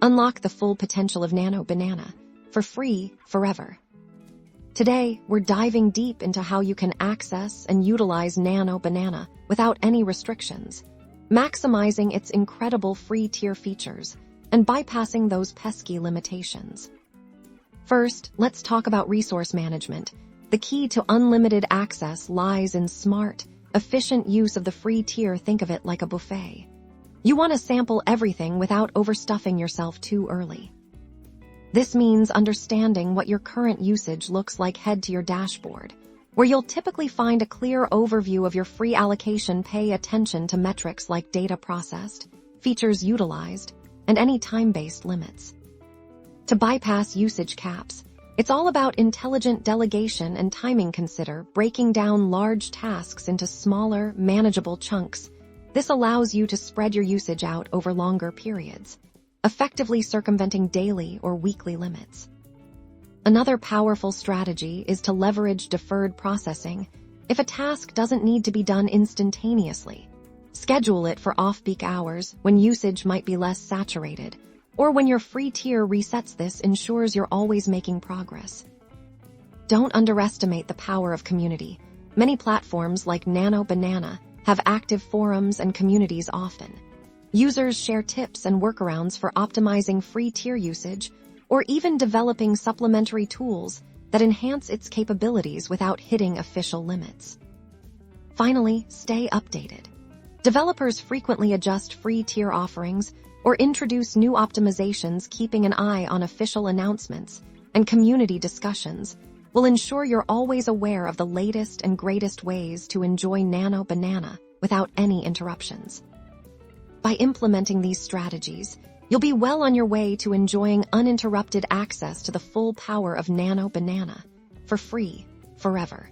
Unlock the full potential of Nano Banana for free forever. Today, we're diving deep into how you can access and utilize Nano Banana without any restrictions, maximizing its incredible free tier features and bypassing those pesky limitations. First, let's talk about resource management. The key to unlimited access lies in smart, efficient use of the free tier. Think of it like a buffet. You want to sample everything without overstuffing yourself too early. This means understanding what your current usage looks like. Head to your dashboard, where you'll typically find a clear overview of your free allocation. Pay attention to metrics like data processed, features utilized, and any time-based limits. To bypass usage caps, it's all about intelligent delegation and timing. Consider breaking down large tasks into smaller, manageable chunks. This allows you to spread your usage out over longer periods, effectively circumventing daily or weekly limits. Another powerful strategy is to leverage deferred processing. If a task doesn't need to be done instantaneously, schedule it for off-peak hours when usage might be less saturated, or when your free tier resets. This ensures you're always making progress. Don't underestimate the power of community. Many platforms like Nano Banana have active forums and communities. Often, users share tips and workarounds for optimizing free tier usage or even developing supplementary tools that enhance its capabilities without hitting official limits. Finally, stay updated. Developers frequently adjust free tier offerings or introduce new optimizations. Keeping an eye on official announcements and community discussions will ensure you're always aware of the latest and greatest ways to enjoy Nano Banana without any interruptions. By implementing these strategies, you'll be well on your way to enjoying uninterrupted access to the full power of Nano Banana for free forever.